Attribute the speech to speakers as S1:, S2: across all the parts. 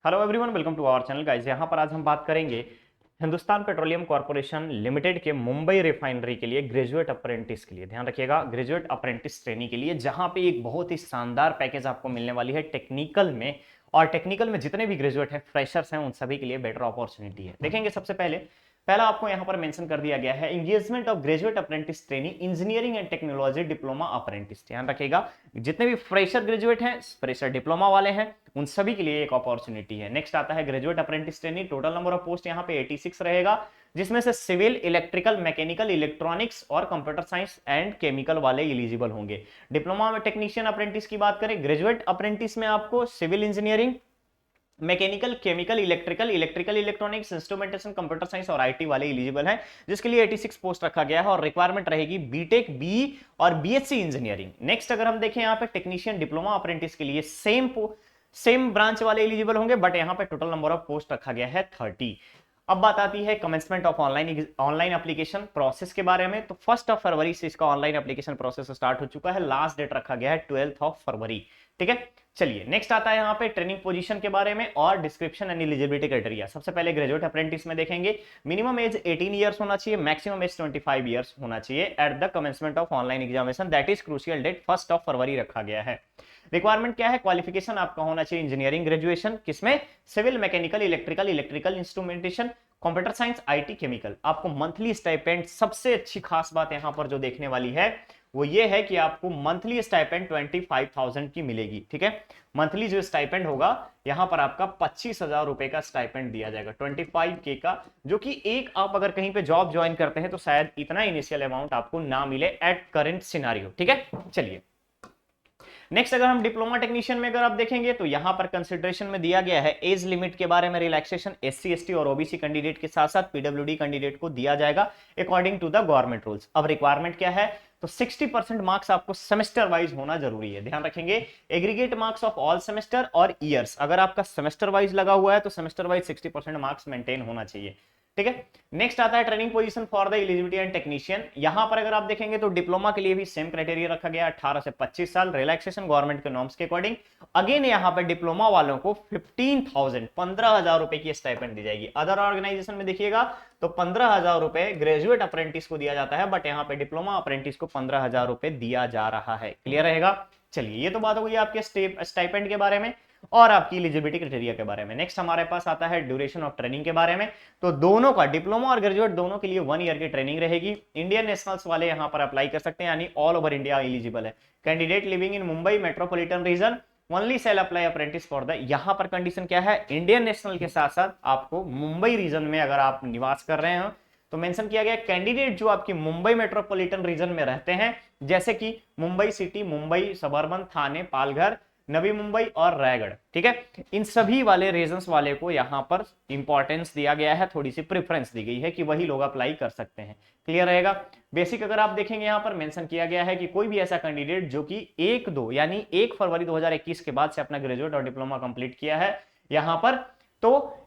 S1: Hello everyone, welcome to our channel guys. यहाँ पर आज हम बात करेंगे हिंदुस्तान पेट्रोलियम कॉर्पोरेशन लिमिटेड के मुंबई रिफाइनरी के लिए ग्रेजुएट अप्रेंटिस के लिए। ध्यान रखिएगा, ग्रेजुएट अप्रेंटिस ट्रेनिंग के लिए, जहां पे एक बहुत ही शानदार पैकेज आपको मिलने वाली है टेक्निकल में। और टेक्निकल में जितने भी ग्रेजुएट हैं, फ्रेशर्स हैं, उन सभी के लिए बेटर अपॉर्चुनिटी है। देखेंगे सबसे पहला आपको यहां पर मेंशन कर दिया गया है engagement of graduate apprentice training engineering and technology diploma apprentice. ध्यान रखिएगा, जितने भी फ्रेशर ग्रेजुएट हैं, फ्रेशर डिप्लोमा वाले हैं, उन सभी के लिए एक अपॉर्चुनिटी है। नेक्स्ट आता है graduate apprentice training. Total number of post यहाँ पे 86 रहेगा, जिसमें से सिविल, इलेक्ट्रिकल, मैकेनिकल, इलेक्ट्रॉनिक्स और कंप्यूटर साइंस एंड केमिकल वाले एलिजिबल होंगे। डिप्लोमा में टेक्नीशियन अप्रेंटिस की बात करें, ग्रेजुएट अप्रेंटिस में आपको civil engineering, mechanical, chemical, electrical electronics, instrumentation, computer science और आईटी वाले एलिजिबल हैं, जिसके लिए 86 पोस्ट रखा गया है और रिक्वायरमेंट रहेगी बीटेक, बी और बीएससी इंजीनियरिंग। नेक्स्ट अगर हम देखें यहाँ पे टेक्नीशियन डिप्लोमा अप्रेंटिस के लिए सेम ब्रांच वाले एलिजिबल होंगे, बट यहाँ पे टोटल नंबर ऑफ पोस्ट रखा गया है 30। अब बात आती है commencement of online application process के बारे में। तो 1 फरवरी से इसका ऑनलाइन एप्लीकेशन प्रोसेस स्टार्ट हो चुका है। लास्ट डेट रखा गया है 12 फरवरी। ठीक है, चलिए नेक्स्ट आता है यहाँ पे ट्रेनिंग पोजीशन के बारे में और डिस्क्रिप्शन एंड एलिजिबिलिटी क्राइटेरिया। सबसे पहले ग्रेजुएट अप्रेंटिस में देखेंगे, मिनिमम एज 18 ईयर्स होना चाहिए, मैक्सिमम एज 25 ईयर्स होना चाहिए at the commencement of online examination, that is crucial date 1 फरवरी रखा गया है। रिक्वायरमेंट क्या है? क्वालिफिकेशन आपका होना चाहिए इंजीनियरिंग ग्रेजुएशन, किसमें? Civil, mechanical, electrical instrumentation, computer science, IT, chemical. आपको मंथली स्टाइपेंड, सबसे अच्छी खास बात यहां पर जो देखने वाली है वो ये है कि आपको मंथली स्टाइपेंड 25,000 की मिलेगी। ठीक है, मंथली जो स्टाइपेंड होगा यहां पर आपका 25,000 रुपए का स्टाइपेंड दिया जाएगा, 25K का, जो कि एक आप अगर कहीं पे जॉब ज्वाइन करते हैं तो शायद इतना इनिशियल अमाउंट आपको ना मिले एट करंट सिनारियो। ठीक है, चलिए नेक्स्ट अगर हम डिप्लोमा टेक्नीशियन में अगर आप देखेंगे तो यहां पर कंसिडरेशन में दिया गया है एज लिमिट के बारे में रिलैक्सेशन एससी, एसटी और ओबीसी कैंडिडेट के साथ साथ पीडब्ल्यूडी कैंडिडेट को दिया जाएगा according to the government rules. अब रिक्वायरमेंट क्या है? तो 60% मार्क्स आपको सेमेस्टर वाइज होना जरूरी है। ध्यान रखेंगे, aggregate marks of all semester और ईयर्स। अगर आपका सेमेस्टर वाइज लगा हुआ है तो सेमेस्टर वाइज 60% मार्क्स मेंटेन होना चाहिए। ठीक है, नेक्स्ट आता है training position for the eligibility and technician. यहां पर अगर आप देखेंगे तो डिप्लोमा के लिए भी सेम क्राइटेरिया रखा गया, 18 से 25 साल, रिलैक्सेशन गवर्नमेंट के नॉर्म्स के अकॉर्डिंग। अगेन यहां पर डिप्लोमा वालों को 15,000 रुपए की स्टाइपेंड दी जाएगी। अदर ऑर्गेनाइजेशन में देखिएगा तो 15,000 रुपए ग्रेजुएट अप्रेंटिस को दिया जाता है, बट यहाँ पे डिप्लोमा अप्रेंटिस को 15,000 रुपए दिया जा रहा है। क्लियर रहेगा? चलिए, ये तो बात हो गई आपके स्टाइपेंड के बारे में और आपकी एलिजिबिलिटी क्राइटेरिया के बारे में। नेक्स्ट हमारे पास आता है ड्यूरेशन ऑफ ट्रेनिंग के बारे में। तो दोनों का, डिप्लोमा और ग्रेजुएट दोनों के लिए 1 ईयर की ट्रेनिंग रहेगी। इंडियन नेशनल्स वाले यहां पर अप्लाई कर सकते हैं, यानी ऑल ओवर इंडिया एलिजिबल है। Candidate living in Mumbai metropolitan region only shall apply apprentice for the. यहां पर कंडीशन क्या है? इंडियन नेशनल के साथ साथ आपको मुंबई रीजन में अगर आप निवास कर रहे हो तो मेंशन किया गया कैंडिडेट जो आपकी मुंबई मेट्रोपॉलिटन रीजन में रहते हैं, जैसे कि मुंबई सिटी, मुंबई सबर्बन, थाने, पालघर, नवी मुंबई और रायगढ़। ठीक है, इन सभी वाले रीजन्स वाले को यहां पर इंपॉर्टेंस दिया गया है, थोड़ी सी प्रेफरेंस दी गई है कि वही लोग अप्लाई कर सकते हैं। क्लियर रहेगा? बेसिक अगर आप देखेंगे यहां पर मेंशन किया गया है कि कोई भी ऐसा कैंडिडेट जो कि 1 फरवरी 2021 के बाद से अपना ग्रेजुएट और डिप्लोमा कंप्लीट किया है यहां पर, तो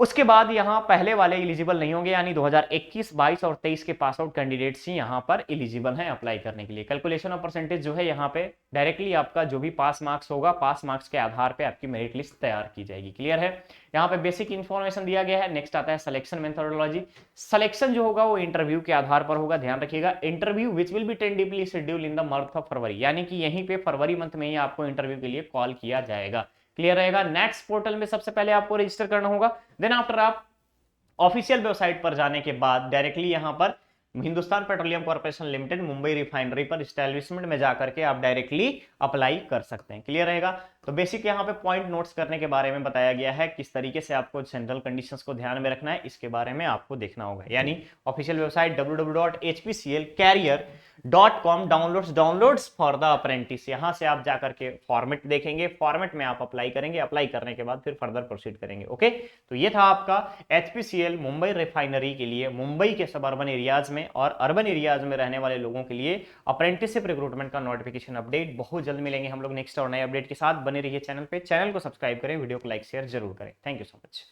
S1: उसके बाद यहां पहले वाले एलिजिबल नहीं होंगे, यानी 2021, 22 और 23 के पास आउट कैंडिडेट्स ही यहां पर एलिजिबल हैं अप्लाई करने के लिए। कैलकुलेशन ऑफ परसेंटेज जो है यहां पे डायरेक्टली आपका जो भी पास मार्क्स होगा, पास मार्क्स के आधार पे आपकी मेरिट लिस्ट तैयार की जाएगी। क्लियर है? यहाँ पे बेसिक इंफॉर्मेशन दिया गया है। नेक्स्ट आता है सिलेक्शन मेथोडोलॉजी। सिलेक्शन जो होगा वो इंटरव्यू के आधार पर होगा। ध्यान रखिएगा, interview which will be tentatively schedule in the month of February, यानी कि यहीं पे फरवरी मंथ में ही आपको इंटरव्यू के लिए कॉल किया जाएगा। क्लियर रहेगा? नेक्स्ट पोर्टल में सबसे पहले आपको रजिस्टर करना होगा, देन आफ्टर आप ऑफिशियल वेबसाइट पर जाने के बाद डायरेक्टली यहां पर Hindustan petroleum corporation limited Mumbai refinery पर एस्टैब्लिशमेंट में जाकर के आप डायरेक्टली अप्लाई कर सकते हैं। क्लियर रहेगा? तो बेसिक यहाँ पे पॉइंट नोट्स करने के बारे में बताया गया है, किस तरीके से आपको जनरल कंडीशंस को ध्यान में रखना है, इसके बारे में आपको देखना होगा। यानी official website www.hpclcarrier.com downloads for the apprentice, यहां से आप जाकर के फॉर्मेट देखेंगे, फॉर्मेट में आप अप्लाई करेंगे, अप्लाई करने के बाद फिर फर्दर प्रोसीड करेंगे। ओके, तो ये था आपका एचपीसीएल मुंबई रिफाइनरी के लिए मुंबई के सब अर्बन एरियाज में और अर्बन एरियाज में रहने वाले लोगों के लिए अप्रेंटिसशिप रिक्रूटमेंट का नोटिफिकेशन अपडेट। बहुत जल्द मिलेंगे हम लोग नेक्स्ट और नए अपडेट के साथ। बने रहिए चैनल पे, चैनल को सब्सक्राइब करें, वीडियो को लाइक शेयर जरूर करें। Thank you so much.